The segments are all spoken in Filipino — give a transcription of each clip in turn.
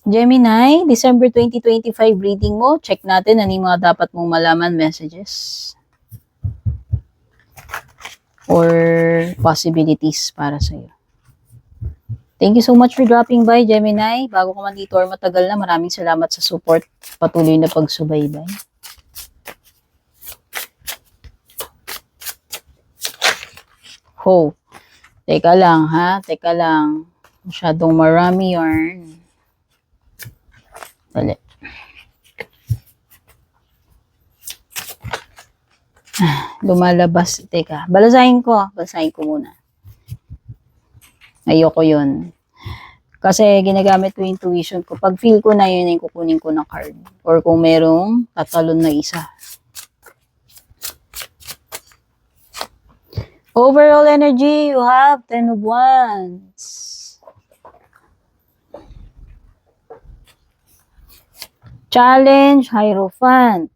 Gemini, December 2025 reading mo. Check natin ano yung mga dapat mong malaman messages or possibilities para sa'yo. Thank you so much for dropping by, Gemini. Bago ka man dito or matagal na, maraming salamat sa support. Patuloy na pagsubaybay. Ho. Teka lang, ha? Teka lang. Masyadong marami yarn. Dali. Lumalabas. Teka. Basahin ko muna. Ayoko yun. Kasi ginagamit ko yung intuition ko. Pag feel ko na yun, yung kukunin ko ng card. Or kung merong tatalon na isa. Overall energy, you have 10 of Wands. Challenge, Hierophant.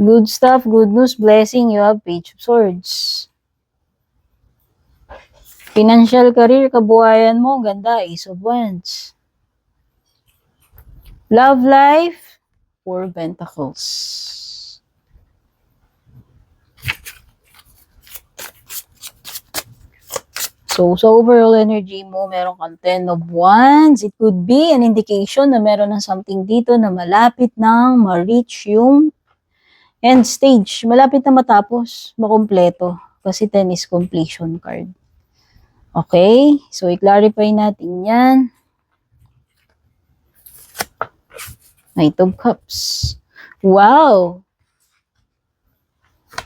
Good stuff, good news, blessing, you have Page of Swords. Financial career, kabuhayan mo, ganda, Ace of Wands. Love life, Four of Pentacles. So, sa overall energy mo, meron kang 10 of Wands. It could be an indication na meron ng something dito na malapit nang ma-reach yung end stage. Malapit na matapos, makumpleto. Kasi 10 is completion card. Okay? So, i-clarify natin yan. Knight of Cups. Wow!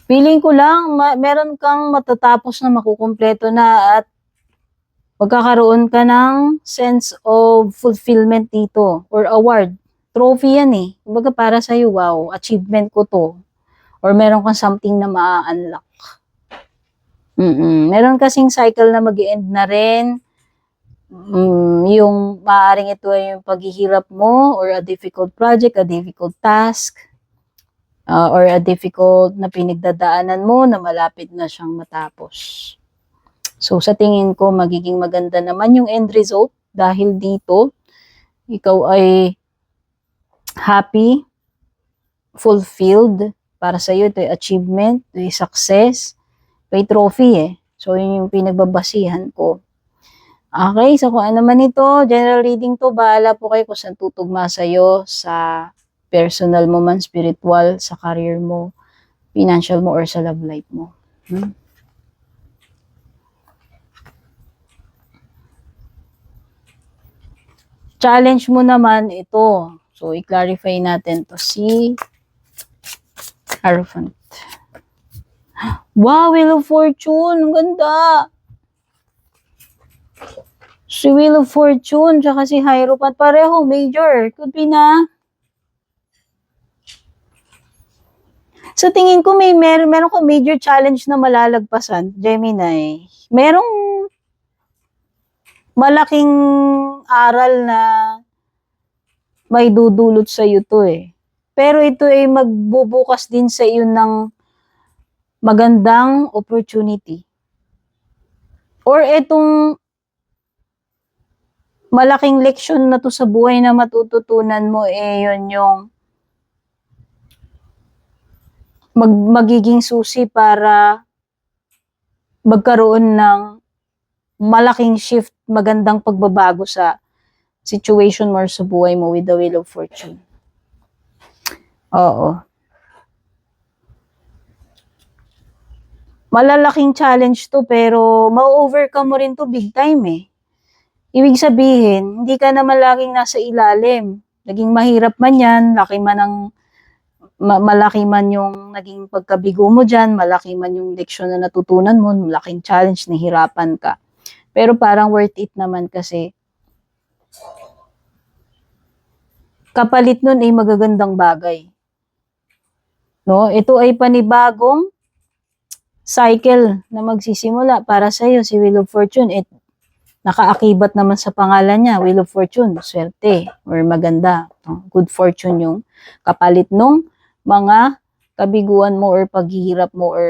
Feeling ko lang, meron kang matatapos na makukumpleto na at magkakaroon ka ng sense of fulfillment dito or award. Trophy yan eh. Kumbaga para sa'yo, wow, achievement ko to. Or meron kang something na ma-unlock. Meron kasing cycle na mag-end na rin. Yung maaaring ito ay yung paghihirap mo or a difficult project, a difficult task, or a difficult na pinagdadaanan mo na malapit na siyang matapos. So sa tingin ko magiging maganda naman yung end result dahil dito ikaw ay happy, fulfilled, para sa iyo ito ay achievement, ito ay success, may trophy eh. So yun yung pinagbabasihan ko. Okay, so kung ano man ito, general reading to, bahala po kayo kung saan tutugma sa'yo sa personal mo man, spiritual, sa career mo, financial mo, or sa love life mo. Challenge mo naman ito. So, i-clarify natin to si Hierophant. Wow, Wheel of Fortune. Ang ganda. Si Wheel of Fortune, tsaka si Hierophant. Pareho, major. Could be na. Sa tingin ko, meron kang major challenge na malalagpasan, Gemini. Merong malaking aral na may dudulot sa iyo to eh. Pero ito ay magbubukas din sa iyo ng magandang opportunity. Or itong malaking leksyon na to sa buhay na matututunan mo eh yun yung magiging susi para magkaroon ng malaking shift, magandang pagbabago sa situation mo or sa buhay mo with the Wheel of Fortune. Oo. Malalaking challenge to pero ma-overcome mo rin to big time eh. Ibig sabihin, hindi ka naman laging nasa ilalim. Naging mahirap man yan, malaki man yung naging pagkabigo mo dyan, malaki man yung leksyon na natutunan mo, malaking challenge, nahirapan ka. Pero parang worth it naman kasi kapalit nun ay magagandang bagay. No? Ito ay panibagong cycle na magsisimula para sa iyo si Wheel of Fortune. Nakaakibat naman sa pangalan niya, Wheel of Fortune, swerte or maganda. Good fortune yung kapalit nung mga kabiguan mo or paghihirap mo or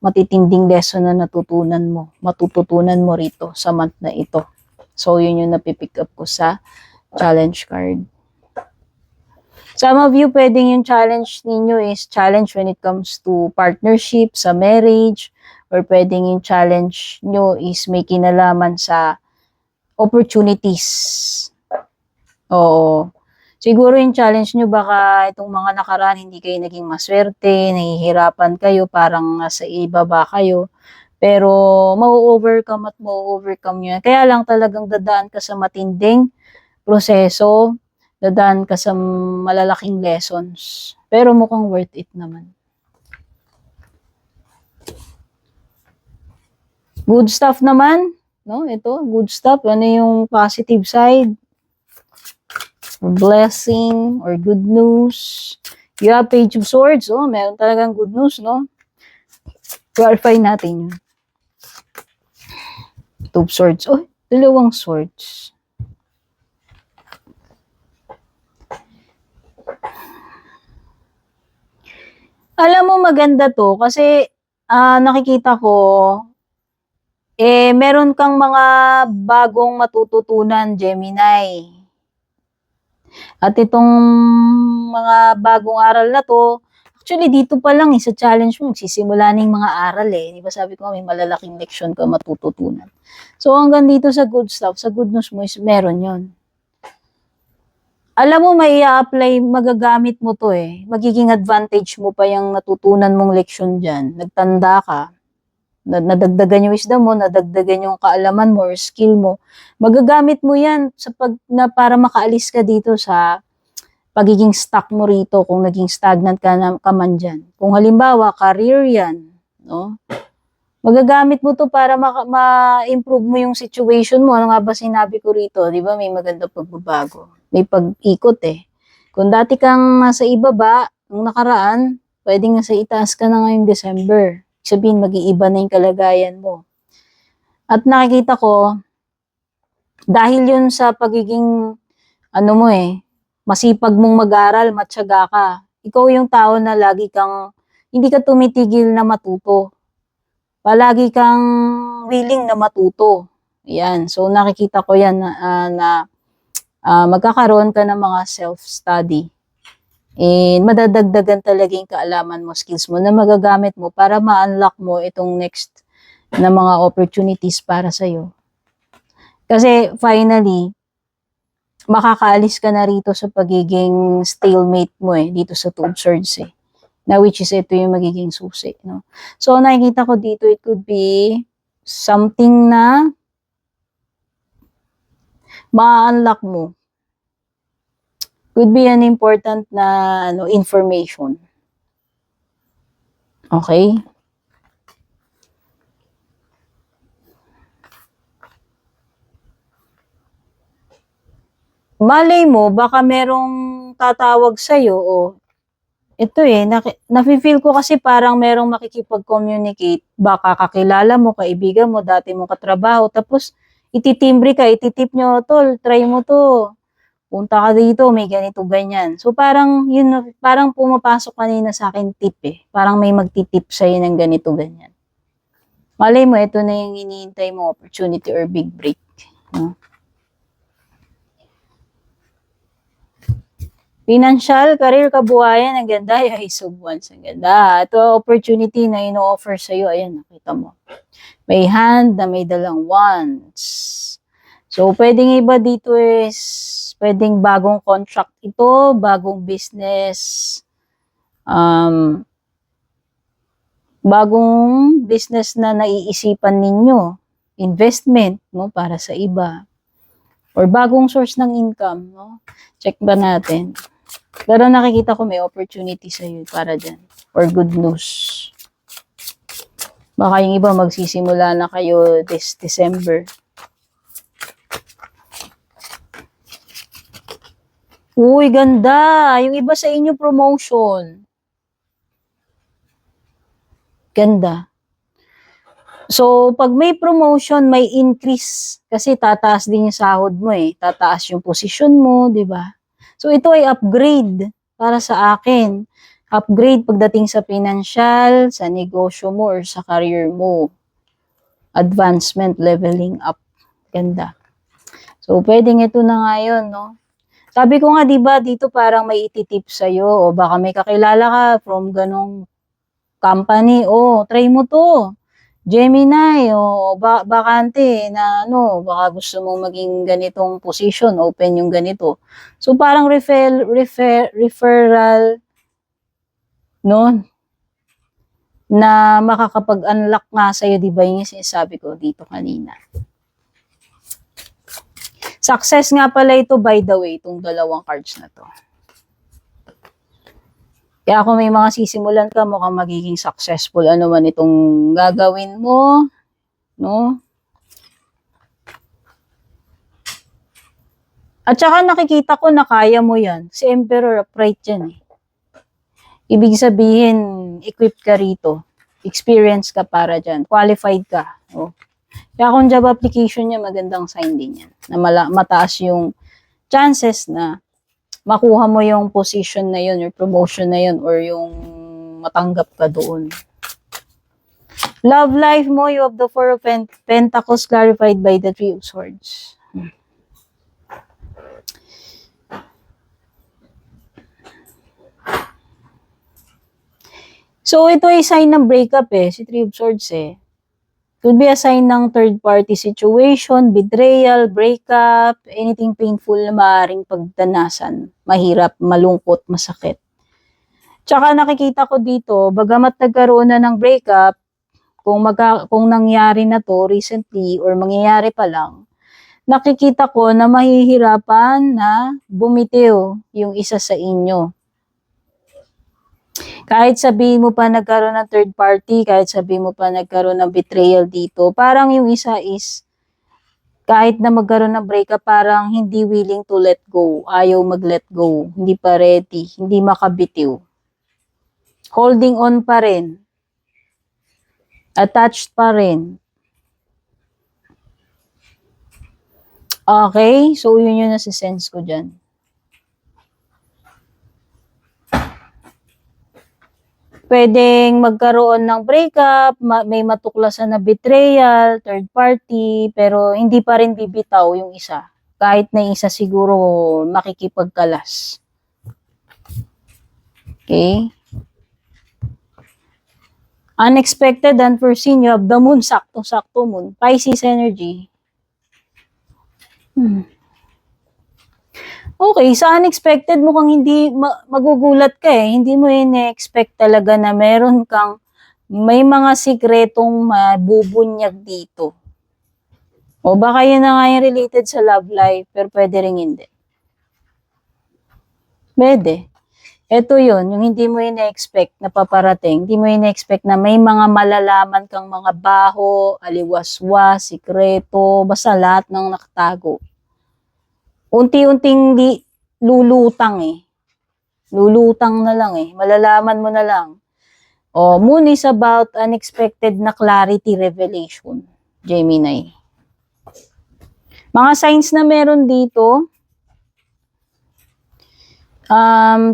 matitinding lesson na matututunan mo rito sa month na ito. So, yun yung napipick up ko sa challenge card. Some of you, pwedeng yung challenge ninyo is challenge when it comes to partnership, sa marriage, or pwedeng yung challenge nyo is may kinalaman sa opportunities. Oo. Siguro yung challenge nyo, baka itong mga nakaraan hindi kayo naging maswerte, nahihirapan kayo, parang nasa ibaba kayo. Pero, mau-overcome at mau-overcome nyo yan. Kaya lang talagang dadaan ka sa matinding proseso, dadaan ka sa malalaking lessons. Pero mukhang worth it naman. Good stuff naman, no? Ito, good stuff. Ano yung positive side? Blessing or good news. You have Page of Swords. Oh, meron talagang good news, no? Clarify natin yun. Two of Swords. Oh, dalawang swords. Alam mo, maganda to kasi nakikita ko meron kang mga bagong matututunan, Gemini. At itong mga bagong aral na to, actually dito pa lang sa challenge mo, magsisimula na yung mga aral Di ba sabi ko may malalaking leksyon ka matututunan. So hanggang dito sa good stuff, sa good news mo is meron yon. Alam mo, may i-apply, magagamit mo to Magiging advantage mo pa yung natutunan mong leksyon dyan. Nagtanda ka, nadagdagan yung wisdom mo, nadagdagan yung kaalaman mo or skill mo. Magagamit mo yan para makaalis ka dito sa pagiging stuck mo rito kung naging stagnant ka man dyan. Kung halimbawa, career yan, no? Magagamit mo to para ma-improve mo yung situation mo. Ano nga ba sinabi ko rito? Di ba may maganda pagbabago? May pag-ikot Kung dati kang nasa ibaba, nung nakaraan, pwedeng nasa itaas ka na ngayong December. Sabihin, mag-iiba na yung kalagayan mo. At nakikita ko, dahil yun sa pagiging, masipag mong mag-aral, matyaga ka. Ikaw yung tao na lagi kang, hindi ka tumitigil na matuto. Palagi kang willing na matuto. Yan. So, nakikita ko yan na magkakaroon ka ng mga self-study. And madadagdagan talaga yung kaalaman mo, skills mo na magagamit mo para ma-unlock mo itong next na mga opportunities para sa'yo. Kasi finally, makakaalis ka na rito sa pagiging stalemate mo dito sa Two of Swords Na which is ito yung magiging susi. No? So nakikita ko dito, it could be something na ma-unlock mo. Could be an important na information. Okay? Malay mo, baka merong tatawag sa'yo o ito nafe-feel ko kasi parang merong makikipag-communicate. Baka kakilala mo, kaibigan mo, dati mong katrabaho, tapos ititimbre ka, ititip nyo, tol, try mo to. Punta ka dito, may ganito, ganyan. So, parang, parang pumapasok kanina sa akin tip Parang may magtitip sa'yo ng ganito, ganyan. Malay mo, ito na yung iniintay mo, opportunity or big break. No? Financial, career, kabuhayan, ang ganda. Ace of Wands, ang ganda. Ito, opportunity na ino-offer sa'yo. Ayan, nakita mo. May hand na may dalang wands. So, pwedeng iba dito is pwedeng bagong contract ito, bagong business, bagong business na naiisipan ninyo, investment, no, para sa iba, or bagong source ng income, no? Check ba natin? Pero nakikita ko may opportunity sa iyo para dyan, or good news. Baka yung iba magsisimula na kayo this December. Uy, ganda. Yung iba sa inyo promotion. Ganda. So, pag may promotion, may increase. Kasi tataas din yung sahod mo Tataas yung posisyon mo, di ba? So, ito ay upgrade para sa akin. Upgrade pagdating sa financial, sa negosyo mo, or sa career mo. Advancement, leveling up. Ganda. So, pwedeng ito na nga yun, no? Sabi ko nga, di ba, dito parang may ititip sa'yo, o baka may kakilala ka from ganong company, try mo to. Gemini, bakante na ano, baka gusto mong maging ganitong position, open yung ganito. So, parang referral, no, na makakapag-unlock nga sa'yo, di ba yung sinasabi ko dito kanina. Success nga pala ito, by the way, itong dalawang cards na to. Kaya kung may mga sisimulan ka, mukhang magiging successful ano man itong gagawin mo, no? At saka nakikita ko na kaya mo yan. Si Emperor upright yan eh. Ibig sabihin, equipped ka rito. Experience ka para dyan. Qualified ka. Oh. Kaya kung job application niya, magandang sign din yan. Na mataas yung chances na makuha mo yung position na yun, your promotion na yun, or yung matanggap ka doon. Love life mo, you have the Four of Pentacles clarified by the Three of Swords. So, ito ay sign ng breakup si Three of Swords Could be a sign ng third-party situation, betrayal, breakup, anything painful na maaaring pagdanasan. Mahirap, malungkot, masakit. Tsaka nakikita ko dito, bagamat nagkaroon na ng breakup, kung nangyari na to recently or mangyayari pa lang, nakikita ko na mahihirapan na bumitiw yung isa sa inyo. Kahit sabihin mo pa nagkaroon ng third party, kahit sabihin mo pa nagkaroon ng betrayal dito, parang yung isa is, kahit na magkaroon ng breakup, parang hindi willing to let go. Ayaw mag-let go. Hindi pa ready. Hindi makabitiw. Holding on pa rin. Attached pa rin. Okay? So, yun yung nasisense ko dyan. Pwedeng magkaroon ng breakup, may matuklasan na betrayal, third party, pero hindi pa rin bibitaw yung isa. Kahit na isa siguro makikipagkalas. Okay? Unexpected, unforeseen, you have the moon, sakto-sakto moon. Pisces energy. Okay, sa unexpected mukhang hindi magugulat ka Hindi mo ina-expect talaga na meron kang may mga sikretong mabubunyag dito. O baka yun na nga yung related sa love life, pero pwede rin hindi. Pwede. Ito yun, yung hindi mo ina-expect na paparating. Hindi mo ina-expect na may mga malalaman kang mga baho, aliwaswas, sikreto, basta lahat ng nakatago. Unti-unting lulutang Lulutang na lang Malalaman mo na lang. Moon is about unexpected na clarity revelation. Gemini. Mga signs na meron dito.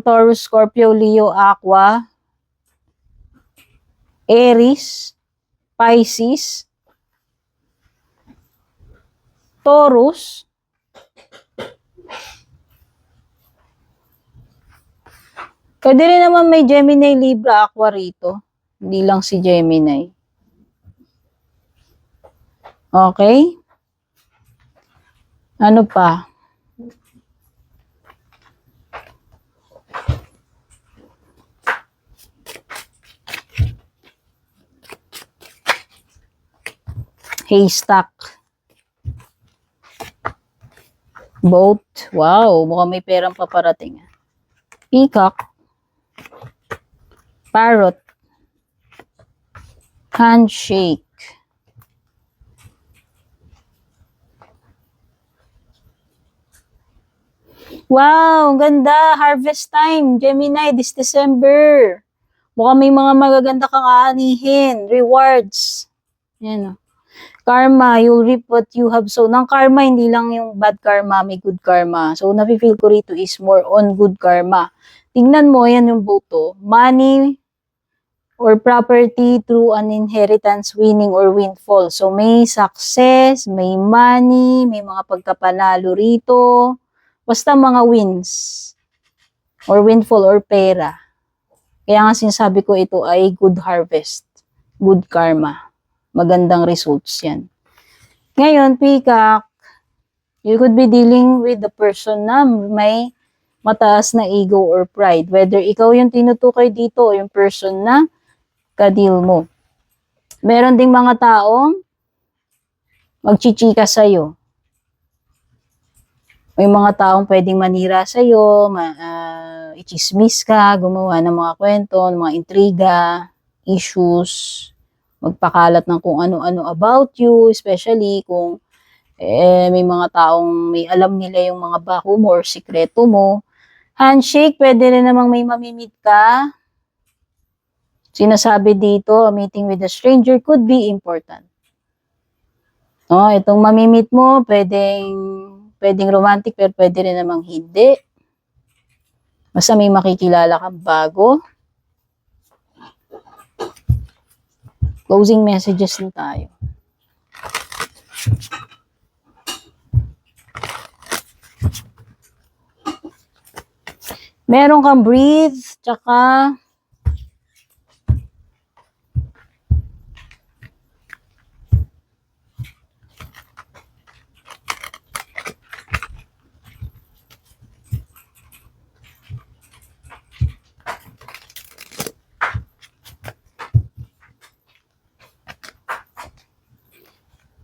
Taurus, Scorpio, Leo, Aqua, Aries, Pisces, Taurus, pwede rin naman may Gemini, Libra, Aqua rito. Hindi lang si Gemini. Okay? Ano pa? Haystack. Boat. Wow, mukhang may perang paparating. Peacock. Parrot. Handshake. Wow, ganda. Harvest time. Gemini, this December. Mukhang may mga magaganda kang aanihin. Rewards. Yan Karma, you'll reap what you have sown. Ang karma, hindi lang yung bad karma, may good karma. So, nafe-feel ko rito is more on good karma. Tingnan mo, yan yung boto. Money, or property through an inheritance, winning, or windfall. So, may success, may money, may mga pagkapanalo rito. Basta mga wins or windfall or pera. Kaya nga sinasabi ko ito ay good harvest, good karma. Magandang results yan. Ngayon, Peacock, you could be dealing with the person na may mataas na ego or pride. Whether ikaw yung tinutukoy dito o yung person na ka-deal mo. Meron ding mga taong magchichika sa'yo. May mga taong pwedeng manira sa'yo, ichismis ka, gumawa ng mga kwento, ng mga intriga, issues, magpakalat ng kung ano-ano about you, especially kung may mga taong may alam nila yung mga bako mo or sikreto mo. Handshake, pwede rin namang may mamimit ka. Sinasabi dito, a meeting with a stranger could be important. No, itong mamimit mo, pwedeng romantic, pero pwede rin namang hindi. Basta may makikilala kang bago. Closing messages na tayo. Meron kang breathe, tsaka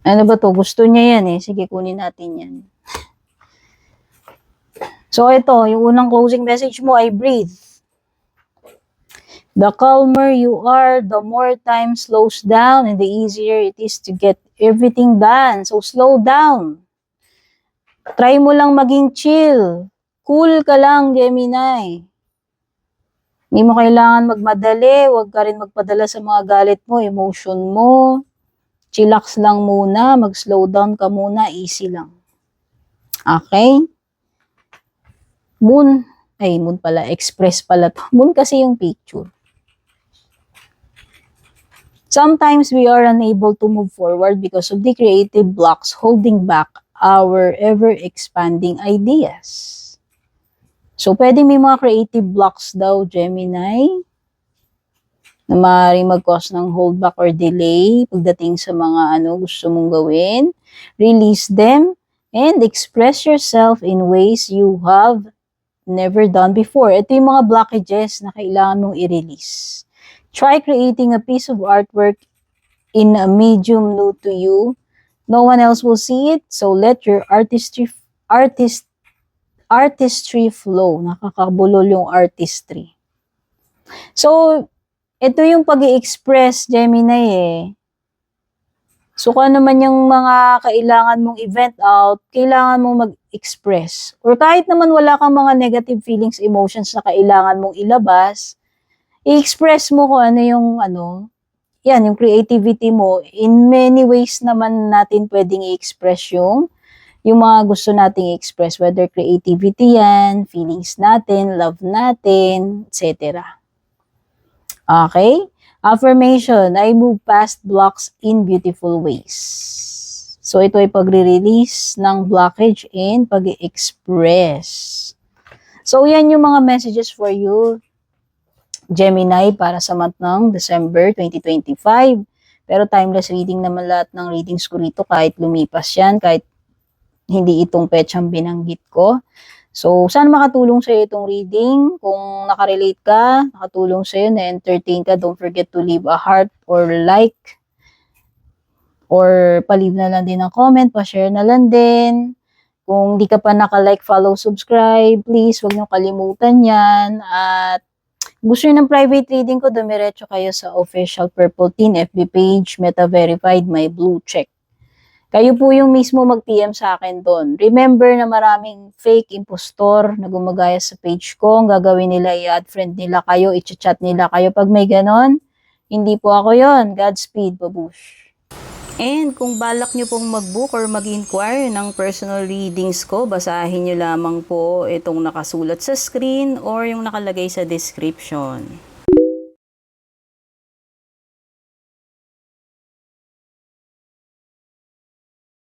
ano ba to? Gusto niya yan eh. Sige, kunin natin yan. So, ito, yung unang closing message mo ay breathe. The calmer you are, the more time slows down and the easier it is to get everything done. So, slow down. Try mo lang maging chill. Cool ka lang, Gemini. Hindi mo kailangan magmadali. Huwag ka rin magpadala sa mga galit mo, emotion mo. Chillax lang muna. Mag-slow down ka muna. Easy lang. Okay? Moon. Ay, moon pala. Express pala to. Moon kasi yung picture. Sometimes we are unable to move forward because of the creative blocks holding back our ever-expanding ideas. So, pwedeng may mga creative blocks daw, Gemini, na maaaring mag-cause ng holdback or delay pagdating sa mga gusto mong gawin. Release them and express yourself in ways you have never done before. Ito yung mga blockages na kailangan mong i-release. Try creating a piece of artwork in a medium new to you. No one else will see it, so let your artistry flow. Nakakabulol yung artistry. So, ito yung pag-i-express, Gemini eh. So, kung ano man yung mga kailangan mong event out, kailangan mong mag-express. Or kahit naman wala kang mga negative feelings, emotions na kailangan mong ilabas, i-express mo kung ano yung yung creativity mo. In many ways naman natin pwedeng i-express yung mga gusto nating i-express, whether creativity yan, feelings natin, love natin, etc. Okay? Affirmation, I move past blocks in beautiful ways. So, ito ay pagre-release ng blockage and pag-express. So, yan yung mga messages for you, Gemini, para sa month ng December 2025. Pero timeless reading naman lahat ng readings ko rito, kahit lumipas yan, kahit hindi itong petsang binanggit ko. So, sana makatulong sa'yo itong reading. Kung nakarelate ka, nakatulong sa'yo, na-entertain ka, don't forget to leave a heart or like. Or pa-leave na lang din ng comment, pa-share na lang din. Kung di ka pa naka-like, follow, subscribe, please, huwag niyo kalimutan yan. At gusto niyo ng private reading ko, dumiretso kayo sa official Purple Teen FB page, Meta Verified, may blue check. Kayo po yung mismo mag-PM sa akin doon. Remember na maraming fake impostor na gumagaya sa page ko. Ang gagawin nila, i-add friend nila kayo, i-chat nila kayo. Pag may ganon, hindi po ako yon. Godspeed, babush. And kung balak nyo pong mag-book or mag-inquire ng personal readings ko, basahin nyo lamang po itong nakasulat sa screen or yung nakalagay sa description.